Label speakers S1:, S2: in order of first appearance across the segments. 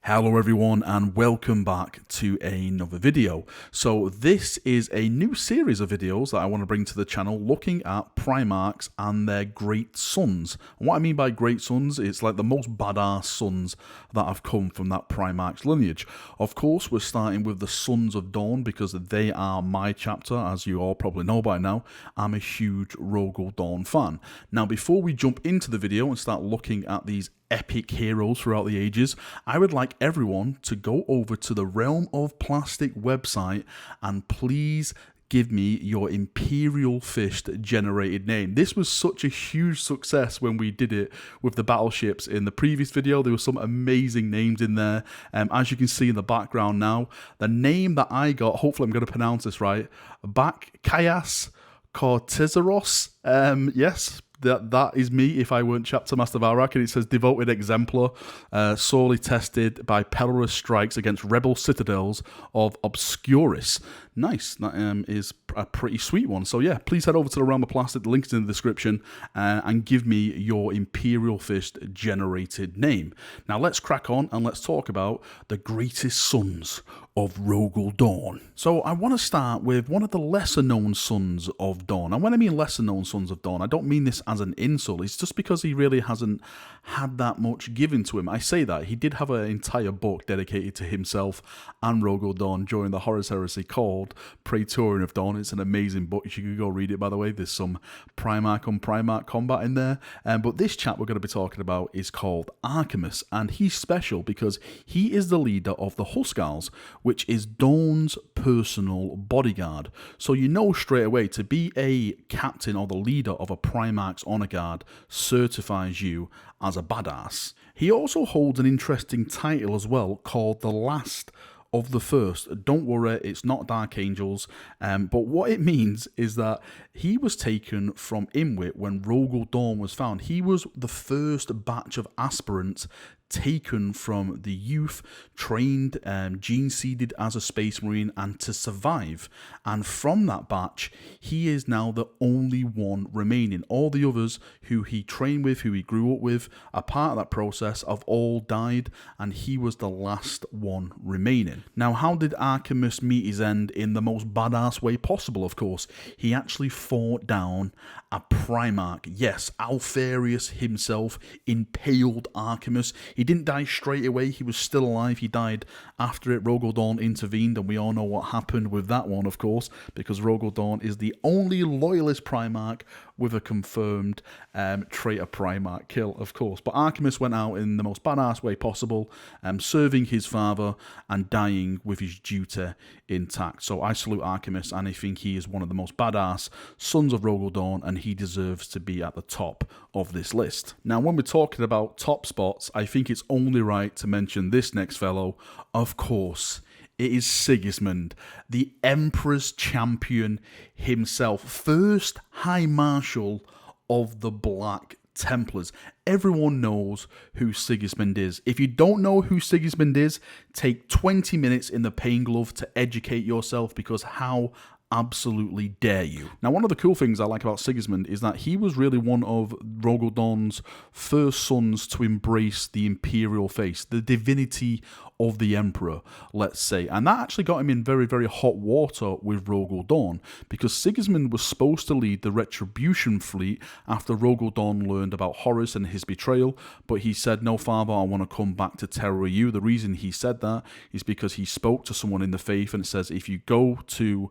S1: Hello everyone and welcome back to another video. So this is a new series of videos that I want to bring to the channel looking at Primarchs and their great sons. And what I mean by great sons, it's like the most badass sons that have come from that Primarchs lineage. Of course, we're starting with the Sons of Dorn because they are my chapter, as you all probably know by now. I'm a huge Rogal Dorn fan. Now before we jump into the video and start looking at these epic heroes throughout the ages, I would like everyone to go over to the Realm of Plastic website and please give me your Imperial Fist generated name. This was such a huge success when we did it with the battleships in the previous video. There were some amazing names in there. As you can see in the background now, the name that I got, hopefully I'm going to pronounce this right, Bakayas Cortezeros. Yes, that is me if I weren't Chapter Master Valrak, and it says devoted exemplar, sorely tested by perilous strikes against rebel citadels of Obscuris. Nice, that is a pretty sweet one. So yeah, please head over to the Realm of Plastic, the link's in the description, and give me your Imperial Fist generated name. Now let's crack on and let's talk about the greatest sons of Rogal Dorn. So I want to start with one of the lesser known sons of Dorn. And when I mean lesser known sons of Dorn, I don't mean this as an insult. It's just because he really hasn't had that much given to him. I say that. He did have an entire book dedicated to himself and Rogal Dorn during the Horus Heresy called Praetorian of Dorn. It's an amazing book. You should go read it, by the way. There's some Primarch on Primarch combat in there. But this chap we're going to be talking about is called Archamus, and he's special because he is the leader of the Huskarls, which is Dorn's personal bodyguard. So you know straight away, to be a captain or the leader of a Primarch's honor guard certifies you as a badass. He also holds an interesting title as well called the Last of the First. Don't worry, it's not Dark Angels, but what it means is that he was taken from Imwit when Rogal Dorn was found. He was the first batch of aspirants taken from the youth, trained, gene-seeded as a space marine, and to survive. And from that batch, he is now the only one remaining. All the others who he trained with, who he grew up with, are part of that process, have all died, and he was the last one remaining. Now, how did Archamus meet his end in the most badass way possible, of course? He actually fought down a Primarch. Yes, Alfarius himself impaled Archamus. He didn't die straight away, he was still alive. He died after it. Rogal Dorn intervened, and we all know what happened with that one, of course, because Rogal Dorn is the only loyalist Primarch with a confirmed traitor Primarch kill, of course. But Archamus went out in the most badass way possible, serving his father and dying with his duty intact. So I salute Archamus, and I think he is one of the most badass sons of Rogal Dorn, and he deserves to be at the top of this list. Now, when we're talking about top spots, I think it's only right to mention this next fellow. Of course, it is Sigismund, the Emperor's champion himself, first High Marshal of the Black Templars. Everyone knows who Sigismund is. If you don't know who Sigismund is, take 20 minutes in the Pain Glove to educate yourself, because how absolutely dare you. Now, one of the cool things I like about Sigismund is that he was really one of Rogal Dorn's first sons to embrace the Imperial Fist, the divinity of the Emperor, let's say. And that actually got him in very, very hot water with Rogal Dorn, because Sigismund was supposed to lead the Retribution fleet after Rogal Dorn learned about Horus and his betrayal, but he said, no, father, I want to come back to terror you. The reason he said that is because he spoke to someone in the faith, and it says, if you go to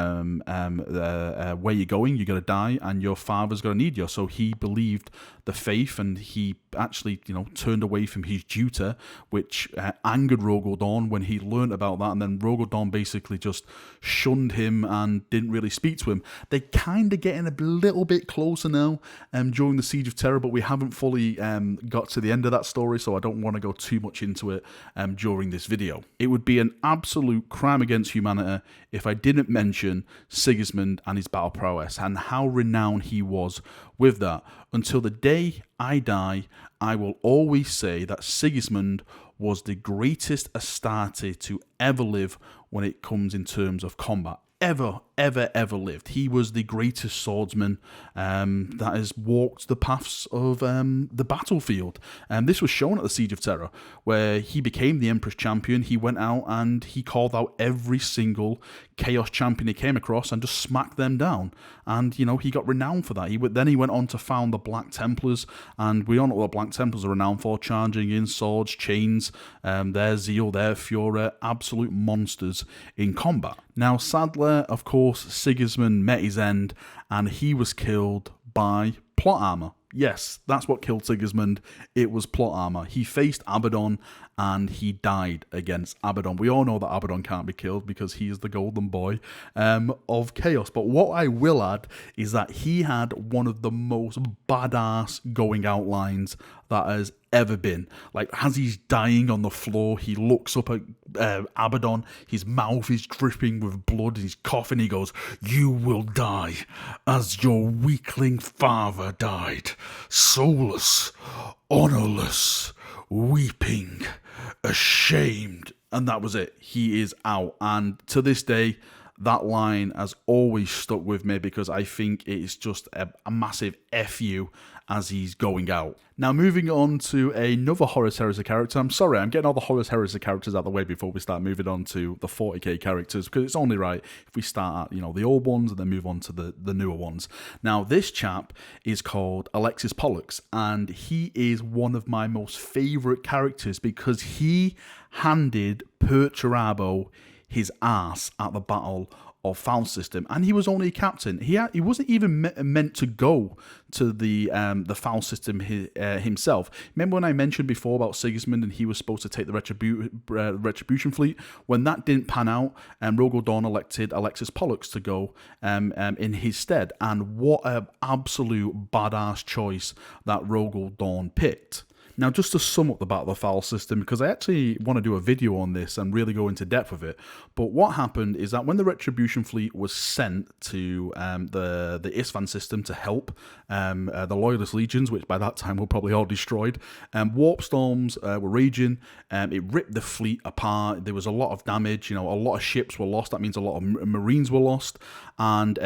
S1: where you're going, you're going to die, and your father's going to need you. So he believed the faith, and he actually, turned away from his duty, which angered Rogal Dorn when he learned about that, and then Rogal Dorn basically just shunned him and didn't really speak to him. They're kind of getting a little bit closer now during the Siege of Terror, but we haven't fully got to the end of that story, so I don't want to go too much into it during this video. It would be an absolute crime against humanity if I didn't mention Sigismund and his battle prowess and how renowned he was with that. Until the day I die, I will always say that Sigismund was the greatest Astarte to ever live when it comes in terms of combat. Ever, ever lived. He was the greatest swordsman that has walked the paths of the battlefield. And this was shown at the Siege of Terra, where he became the Emperor's champion. He went out and he called out every single Chaos champion he came across and just smacked them down. And, you know, he got renowned for that. Then he went on to found the Black Templars, and we all know what the Black Templars are renowned for: charging in swords, chains, their zeal, their fury, absolute monsters in combat. Now, sadly, of course, Sigismund met his end, and he was killed by plot armor. Yes, that's what killed Sigismund. It was plot armor. He faced Abaddon, and he died against Abaddon. We all know that Abaddon can't be killed because he is the golden boy of chaos. But what I will add is that he had one of the most badass going out lines that has ever been. Like, as he's dying on the floor, he looks up at Abaddon. His mouth is dripping with blood. He's coughing. He goes, "You will die as your weakling father died, soulless, honorless, weeping, ashamed." And that was it. He is out. And to this day, that line has always stuck with me because I think it is just a massive F you as he's going out. Now, moving on to another Horus Heresy character. I'm sorry, I'm getting all the Horus Heresy characters out of the way before we start moving on to the 40k characters, because it's only right if we start at, you know, the old ones and then move on to the newer ones. Now, this chap is called Alexis Pollux, and he is one of my most favourite characters because he handed Perturabo his ass at the Battle of Foul System, and he was only a captain. He wasn't even meant to go to the Foul System himself. Remember when I mentioned before about Sigismund and he was supposed to take the Retribution fleet? When that didn't pan out, Rogal Dorn elected Alexis Pollux to go in his stead, and what an absolute badass choice that Rogal Dorn picked. Now, just to sum up the Battle of the Foul System, because I actually want to do a video on this and really go into depth with it, but what happened is that when the Retribution fleet was sent to the Isvan system to help the Loyalist legions, which by that time were probably all destroyed, warp storms were raging, it ripped the fleet apart, there was a lot of damage, you know, a lot of ships were lost, that means a lot of Marines were lost, and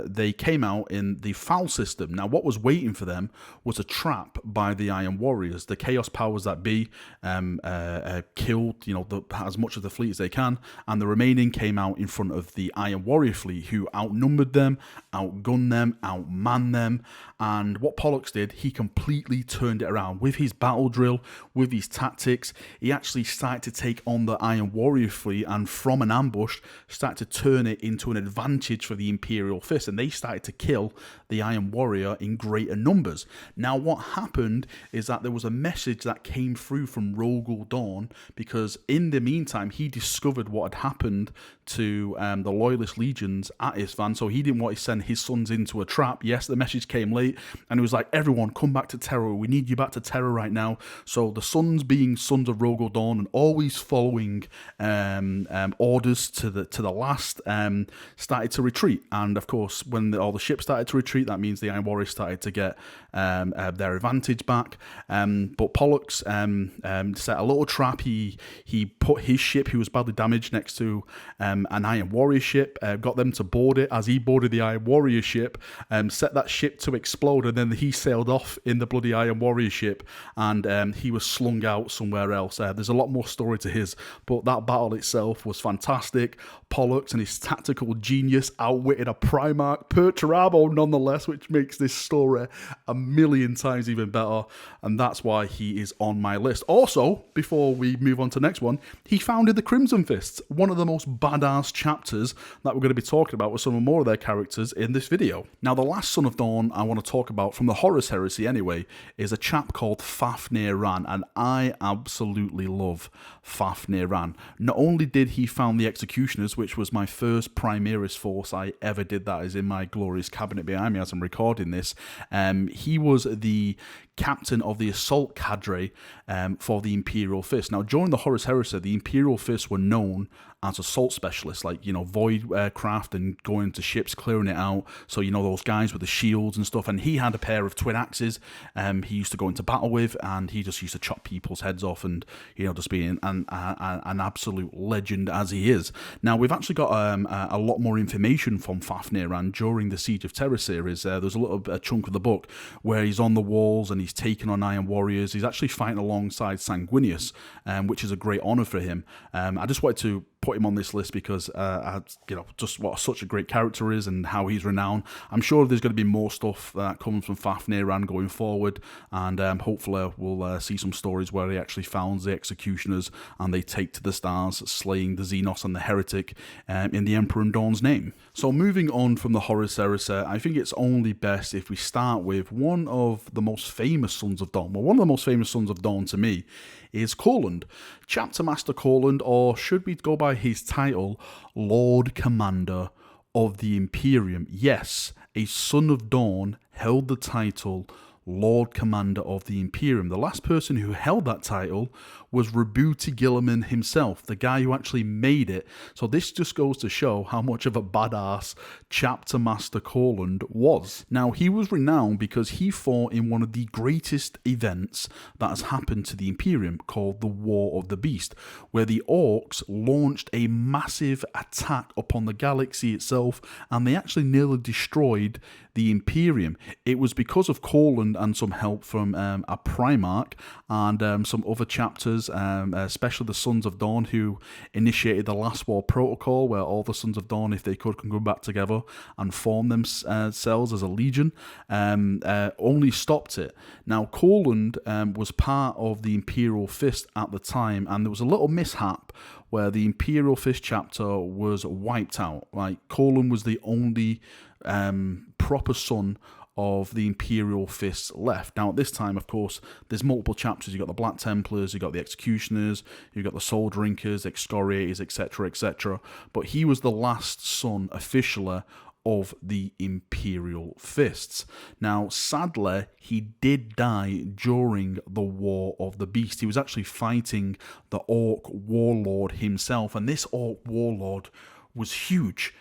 S1: they came out in the Foul System. Now, what was waiting for them was a trap by the Iron Warriors. The Chaos powers that be killed, you know, as much of the fleet as they can, and the remaining came out in front of the Iron Warrior fleet, who outnumbered them, outgunned them, outmanned them. And what Pollux did, he completely turned it around with his battle drill, with his tactics. He actually started to take on the Iron Warrior fleet, and from an ambush started to turn it into an advantage for the Imperial Fist, and they started to kill the Iron Warrior in greater numbers. Now, what happened is that there was a message that came through from Rogal Dorn, because in the meantime he discovered what had happened to the Loyalist legions at Isvan, so he didn't want to send his sons into a trap. Yes, the message came late, and it was like, "Everyone, come back to Terra. We need you back to Terra right now." So the sons, being sons of Rogal Dorn and always following orders to the last, started to retreat. And of course, when all the ships started to retreat, that means the Iron Warriors started to get their advantage back. But Pollux set a little trap. He put his ship, who was badly damaged, next to an Iron Warrior ship, got them to board it. As he boarded the Iron Warrior ship, set that ship to explode, and then he sailed off in the bloody Iron Warrior ship, and he was slung out somewhere else. There's a lot more story to his, but that battle itself was fantastic. Pollux and his tactical genius outwitted a Primarch, Perturabo nonetheless, which makes this story a million times even better, and that's why he is on my list. Also, before we move on to the next one, he founded the Crimson Fists, one of the most badass chapters that we're going to be talking about with some more of their characters in this video. Now, the last Son of Dawn I want to talk about, from the Horus Heresy anyway, is a chap called Fafnir Rann, and I absolutely love Fafnir Rann. Not only did he found the Executioners, which was my first Primaris force I ever did, that is in my glorious cabinet behind me as I'm recording this, he was the captain of the assault cadre for the Imperial Fist. Now, during the Horus Heresy, the Imperial Fist were known as assault specialists, like, void craft and going to ships, clearing it out. So, those guys with the shields and stuff. And he had a pair of twin axes he used to go into battle with, and he just used to chop people's heads off and, just being an absolute legend as he is. Now, we've actually got a lot more information from Fafnir Rann during the Siege of Terror series. There's a little chunk of the book where he's on the walls and he's taking on Iron Warriors. He's actually fighting alongside Sanguinius, which is a great honor for him. I just wanted to put him on this list because just what such a great character is and how he's renowned. I'm sure there's going to be more stuff that comes from Fafnir Rann going forward, and hopefully we'll see some stories where he actually founds the executioners and they take to the stars, slaying the Xenos and the heretic in the Emperor and Dorn's name. So moving on from the Horus Heresy, I think it's only best if we start with one of the most famous Sons of Dorn. Well, one of the most famous Sons of Dorn to me is Koorland. Chapter Master Koorland, or should we go by his title, Lord Commander of the Imperium. Yes, a Son of Dorn held the title Lord Commander of the Imperium. The last person who held that title was Rabuti Gilliman himself, the guy who actually made it. So this just goes to show how much of a badass Chapter Master Koorland was. Now, he was renowned because he fought in one of the greatest events that has happened to the Imperium, called the War of the Beast, where the Orcs launched a massive attack upon the galaxy itself, and they actually nearly destroyed the Imperium. It was because of Koorland and some help from a Primarch and some other chapters, especially the Sons of Dorn, who initiated the Last War Protocol, where all the Sons of Dorn, if they could, can go back together and form themselves as a legion, only stopped it. Now, Koorland was part of the Imperial Fist at the time, and there was a little mishap where the Imperial Fist chapter was wiped out. Like, Koorland was the only proper son of the Imperial Fist left. Now, at this time, of course, there's multiple chapters. You've got the Black Templars, you've got the Executioners, you've got the Soul Drinkers, Excoriators, etc., etc. But he was the last son, officially, of the Imperial Fists. Now, sadly, he did die during the War of the Beast. He was actually fighting the Orc Warlord himself, and this Orc Warlord was huge.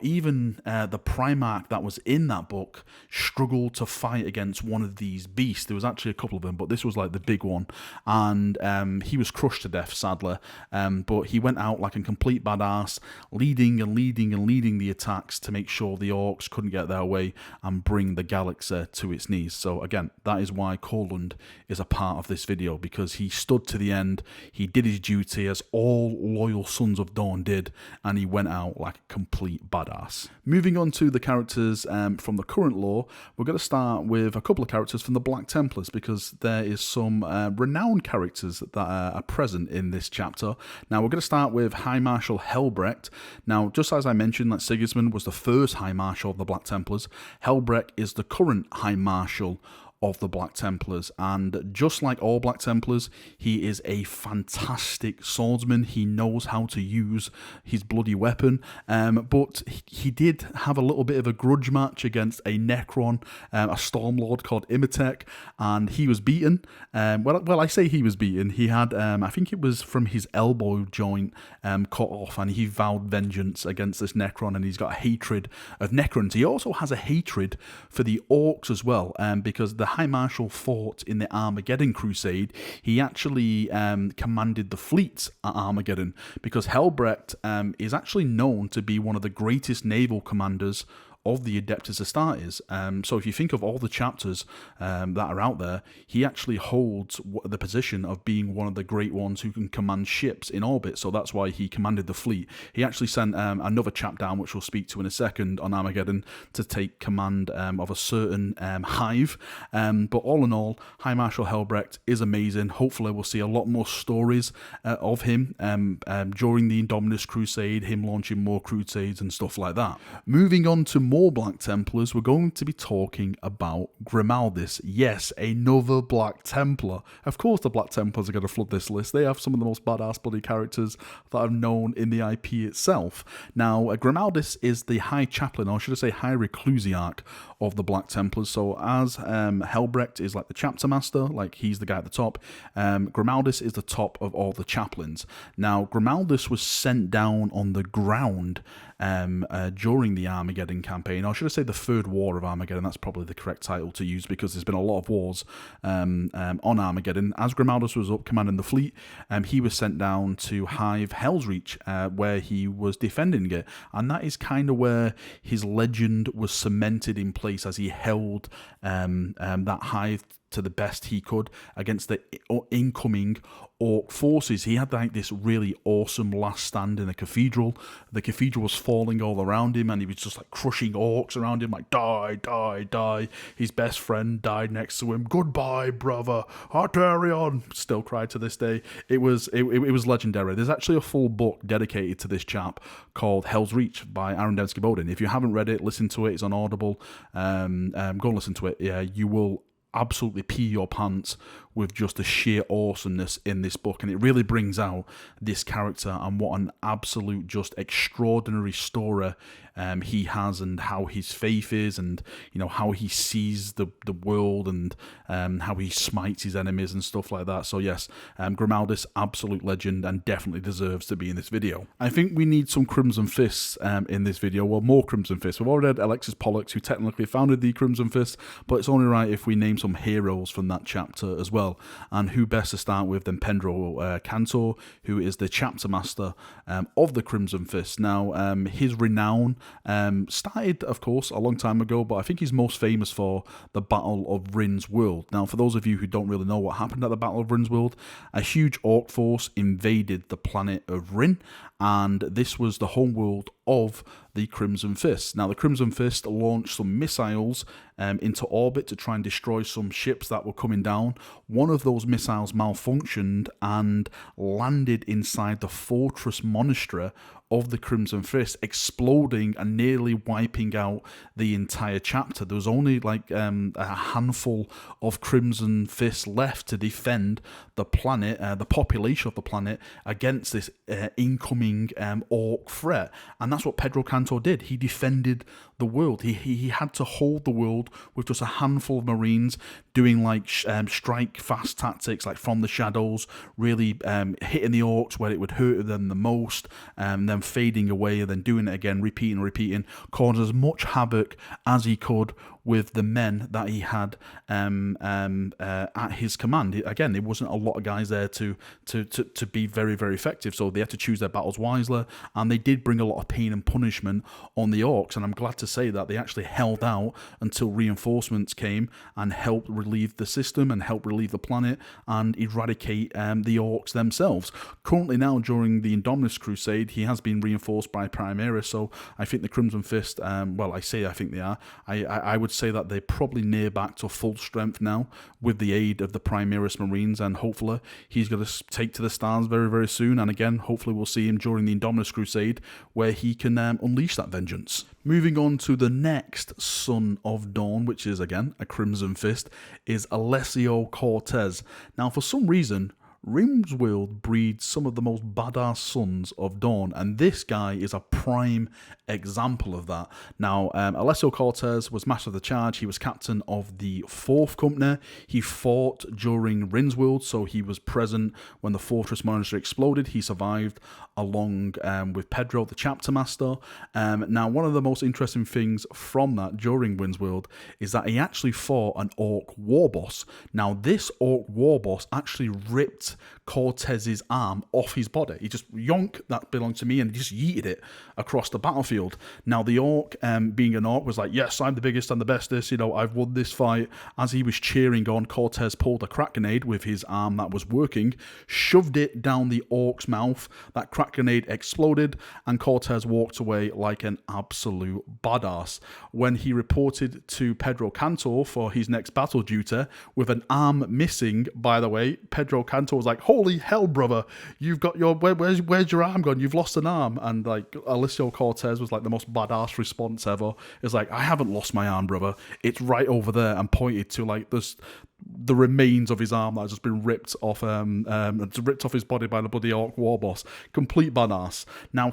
S1: Even the Primarch that was in that book struggled to fight against one of these beasts. There was actually a couple of them, but this was like the big one. And he was crushed to death, sadly. But he went out like a complete badass, leading the attacks to make sure the Orcs couldn't get their way and bring the galaxy to its knees. So again, that is why Koorland is a part of this video, because he stood to the end. He did his duty as all loyal Sons of Dorn did, and he went out like a complete badass. Moving on to the characters from the current lore, we're going to start with a couple of characters from the Black Templars, because there is some renowned characters that are present in this chapter. Now, we're going to start with High Marshal Helbrecht. Now, just as I mentioned that Sigismund was the first High Marshal of the Black Templars, Helbrecht is the current High Marshal of the Black Templars, and just like all Black Templars, he is a fantastic swordsman. He knows how to use his bloody weapon, but he did have a little bit of a grudge match against a Necron, a Stormlord called Imitek, and he was beaten. Well, I say he was beaten. He had, I think it was from his elbow joint cut off, and he vowed vengeance against this Necron, and he's got a hatred of Necrons. He also has a hatred for the Orcs as well, because the High Marshal fought in the Armageddon Crusade. He actually commanded the fleets at Armageddon, because Helbrecht is actually known to be one of the greatest naval commanders of the Adeptus Astartes. So if you think of all the chapters that are out there, he actually holds the position of being one of the great ones who can command ships in orbit. So that's why he commanded the fleet. He actually sent another chap down, which we'll speak to in a second, on Armageddon to take command of a certain hive. But all in all, High Marshal Helbrecht is amazing. Hopefully we'll see a lot more stories of him during the Indominus Crusade, him launching more crusades and stuff like that. Moving on to more Black Templars, we're going to be talking about Grimaldus. Yes, another Black Templar. Of course the Black Templars are going to flood this list. They have some of the most badass bloody characters that I've known in the IP itself. Now, Grimaldus is the High Chaplain, or should I say High Reclusiarch of the Black Templars. So as Helbrecht is like the chapter master, like he's the guy at the top, Grimaldus is the top of all the chaplains. Now, Grimaldus was sent down on the ground during the Armageddon campaign, or should I say the Third War of Armageddon. That's probably the correct title to use, because there's been a lot of wars on Armageddon. As Grimaldus was up commanding the fleet, he was sent down to Hive Hell's Reach, where he was defending it, and that is kind of where his legend was cemented in place, as he held that hive to the best he could against the incoming orc forces. He had like this really awesome last stand in a cathedral. The cathedral was falling all around him, and he was just like crushing orcs around him, like die, die, die. His best friend died next to him. Goodbye, brother. Praetorian. Still cried to this day. It was legendary. There's actually a full book dedicated to this chap called Hell's Reach by Aaron Dembski-Bowden. If you haven't read it, listen to it. It's on Audible. Go and listen to it. Yeah, you will absolutely pee your pants with just the sheer awesomeness in this book, and it really brings out this character and what an absolute just extraordinary story he has, and how his faith is, and how he sees the world, and how he smites his enemies and stuff like that. So yes, Grimaldus, absolute legend, and definitely deserves to be in this video. I think we need some Crimson Fists in this video. Well, more Crimson Fists. We've already had Alexis Pollux, who technically founded the Crimson Fist, but it's only right if we name some heroes from that chapter as well. And who best to start with than Pedro Kantor, who is the chapter master of the Crimson Fist. Now, his renown started, of course, a long time ago, but I think he's most famous for the Battle of Rin's World. Now, for those of you who don't really know what happened at the Battle of Rin's World, a huge orc force invaded the planet of Rin, and this was the homeworld of the Crimson Fist. Now, the Crimson Fist launched some missiles into orbit to try and destroy some ships that were coming down. One of those missiles malfunctioned and landed inside the fortress monastery of the Crimson Fist, exploding and nearly wiping out the entire chapter. There was only like a handful of Crimson Fists left to defend the planet, the population of the planet, against this incoming orc threat. And that's what Pedro Kantor did. He defended the world. He had to hold the world with just a handful of Marines doing like strike fast tactics, like from the shadows, really hitting the orcs where it would hurt them the most, then fading away, and then doing it again, repeating, causing as much havoc as he could with the men that he had at his command. Again, there wasn't a lot of guys there to be very, very effective, so they had to choose their battles wisely, and they did bring a lot of pain and punishment on the orcs, and I'm glad to say that they actually held out until reinforcements came and helped relieve the system and help relieve the planet and eradicate the orcs themselves. Currently now, during the Indominus Crusade, he has been reinforced by Primarchs, so I think the Crimson Fist, well, I think they are. I would say that they're probably near back to full strength now with the aid of the Primarchs Marines, and hopefully he's going to take to the stars very, very soon. And again, hopefully we'll see him during the Indominus Crusade, where he can unleash that vengeance. Moving on to the next Son of Dawn, which is again a Crimson Fist, is Alexis Cortez. Now, for some reason, Rim's World breeds some of the most badass Sons of Dawn, and this guy is a prime example of that. Now, Alexis Cortez was Master of the Charge. He was captain of the 4th Company. He fought during Rin's World, so he was present when the Fortress Monastery exploded. He survived along with Pedro, the chapter master. Now, one of the most interesting things from that during Rin's World is that he actually fought an orc war boss. Now, this orc war boss actually ripped Cortez's arm off his body. He just yoink, that belonged to me, and he just yeeted it across the battlefield. Now, the orc, being an orc, was like, yes, I'm the biggest and the bestest, I've won this fight. As he was cheering on, Cortez pulled a crack grenade with his arm that was working, shoved it down the orc's mouth. That crack grenade exploded, and Cortez walked away like an absolute badass. When he reported to Pedro Kantor for his next battle duty, with an arm missing, by the way, Pedro Kantor was like, holy hell, brother, you've got your, where's your arm gone? You've lost an arm. And like, Alessio Cortez was like the most badass response ever. It's like, I haven't lost my arm, brother. It's right over there, and pointed to like the remains of his arm that has just been ripped off his body by the bloody orc war boss. Complete badass. Now,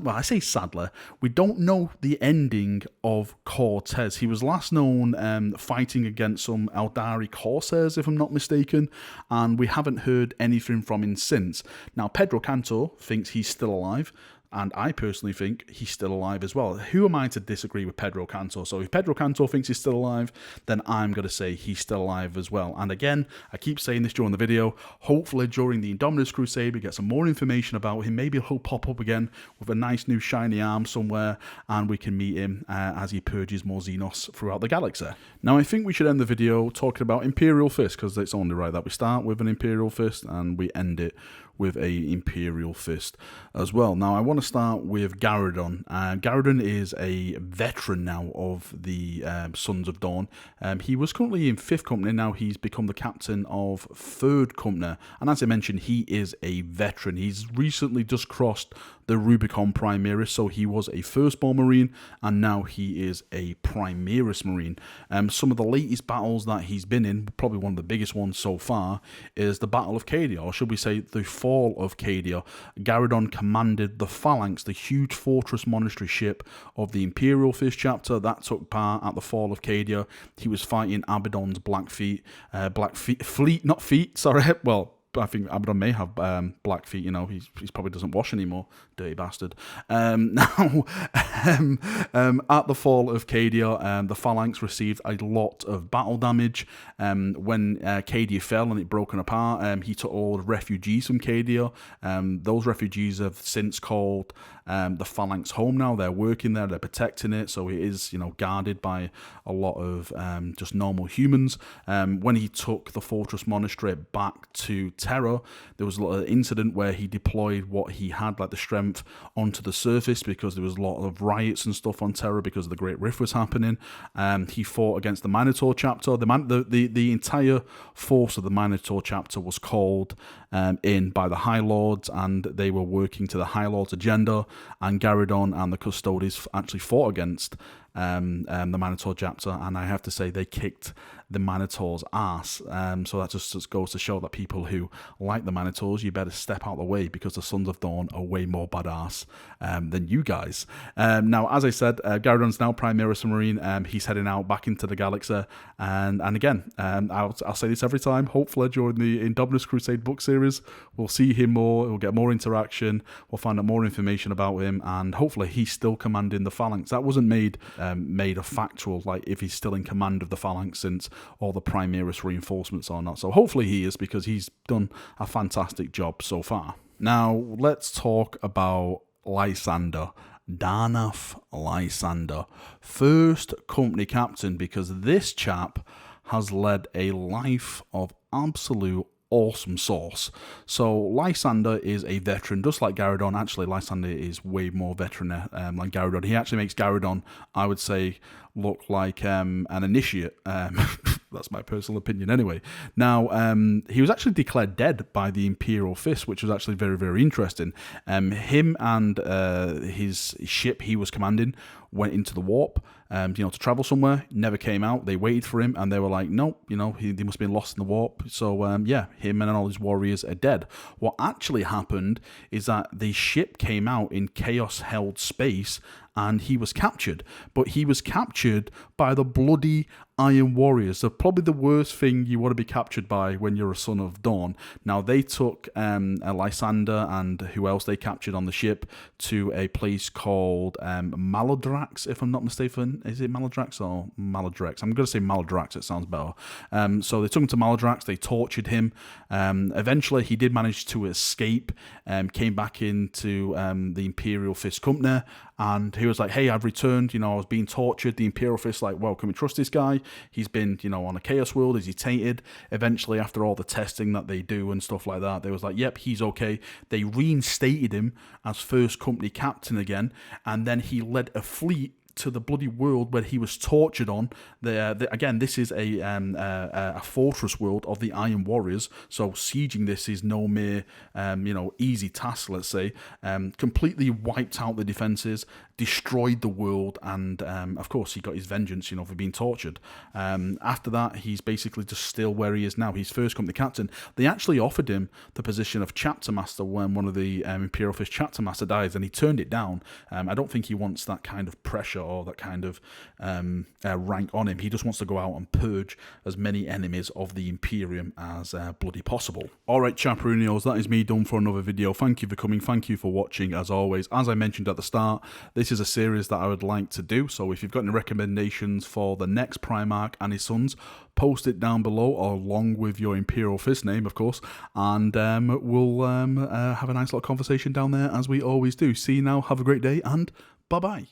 S1: I say sadly, we don't know the ending of Cortez. He was last known fighting against some Eldari Corsairs, if I'm not mistaken, and we haven't heard anything from him since. Now, Pedro Kantor thinks he's still alive, and I personally think he's still alive as well. Who am I to disagree with Pedro Kantor? So if Pedro Kantor thinks he's still alive, then I'm going to say he's still alive as well. And again, I keep saying this during the video, hopefully during the Indominus Crusade we get some more information about him. Maybe he'll pop up again with a nice new shiny arm somewhere, and we can meet him as he purges more Xenos throughout the galaxy. Now, I think we should end the video talking about Imperial Fist, because it's only right that we start with an Imperial Fist and we end it with a Imperial Fist as well. Now, I want to start with Garadon. Garadon is a veteran now of the Sons of Dawn. He was currently in 5th Company, now he's become the captain of 3rd Company. And as I mentioned, he is a veteran. He's recently just crossed the Rubicon Primaris, so he was a Firstborn Marine, and now he is a Primaris Marine. Some of the latest battles that he's been in, probably one of the biggest ones so far, is the Battle of Cadia, or should we say the Fall of Cadia. Garadon commanded the Phalanx, the huge fortress monastery ship of the Imperial Fist chapter that took part at the Fall of Cadia. He was fighting Abaddon's Blackfeet, well, I think Abaddon may have black feet, you know, he probably doesn't wash anymore, dirty bastard. At the Fall of Cadia, the Phalanx received a lot of battle damage. When Cadia fell and it broken apart, he took all the refugees from Cadia. Those refugees have since called the Phalanx home now. They're working there, they're protecting it, so it is, you know, guarded by a lot of just normal humans. When he took the Fortress Monastery back to Terra, there was a lot of incident where he deployed what he had, like the strength, onto the surface, because there was a lot of riots and stuff on Terra because the Great Rift was happening. He fought against the Minotaur chapter. The entire force of the Minotaur chapter was called in by the High Lords, and they were working to the High Lords' agenda, and Garadon and the Custodes actually fought against the Minotaur chapter, and I have to say they kicked the Minotaur's ass. So that just goes to show that people who like the Minotaurs, you better step out the way, because the Sons of Dawn are way more badass than you guys. Now, as I said, Garadon's now Primaris Marine. He's heading out back into the galaxy, and again, I'll say this every time, hopefully during the Indominus Crusade book series, we'll see him more, we'll get more interaction, we'll find out more information about him, and hopefully he's still commanding the Phalanx. That wasn't made a factual, like if he's still in command of the Phalanx since all the Primaris reinforcements or not. So hopefully he is, because he's done a fantastic job so far. Now let's talk about Lysander. Darnath Lysander, 1st Company captain, because this chap has led a life of absolute awesome sauce. So Lysander is a veteran, just like Garadon. Actually, Lysander is way more veteran than Garadon. He actually makes Garadon, I would say, look like an initiate. That's my personal opinion anyway. Now, he was actually declared dead by the Imperial Fist, which was actually very, very interesting. Him and his ship he was commanding went into the warp, to travel somewhere, never came out. They waited for him, and they were like, nope, he must have been lost in the warp. So, him and all his warriors are dead. What actually happened is that the ship came out in chaos-held space, and he was captured. But he was captured by the bloody Iron Warriors. So probably the worst thing you want to be captured by when you're a Son of Dawn. Now, they took Lysander and who else they captured on the ship to a place called Maladrax, if I'm not mistaken. Is it Maladrax or Maladrex? I'm going to say Maladrax, it sounds better. So they took him to Maladrax, they tortured him. Eventually, he did manage to escape, came back into the Imperial Fist Company, and he was like, hey, I've returned, I was being tortured. The Imperial Fist like, well, can we trust this guy? He's been, on a Chaos World. Is he tainted? Eventually, after all the testing that they do and stuff like that, they was like, yep, he's okay. They reinstated him as 1st Company captain again, and then he led a fleet to the bloody world where he was tortured on. Again, this is a fortress world of the Iron Warriors, so sieging this is no mere easy task, let's say. Completely wiped out the defenses, destroyed the world, and of course he got his vengeance, for being tortured. After that, he's basically just still where he is now. He's first company captain. They actually offered him the position of chapter master when one of the Imperial Fist chapter master dies, and he turned it down. I don't think he wants that kind of pressure or that kind of rank on him. He just wants to go out and purge as many enemies of the Imperium as bloody possible. Alright, Chaperonios, that is me done for another video. Thank you for coming, thank you for watching. As always, as I mentioned at the start, this is a series that I would like to do, so if you've got any recommendations for the next Primarch and his sons, post it down below, along with your Imperial Fist name, of course, and we'll have a nice little conversation down there, as we always do. See you now, have a great day, and bye-bye.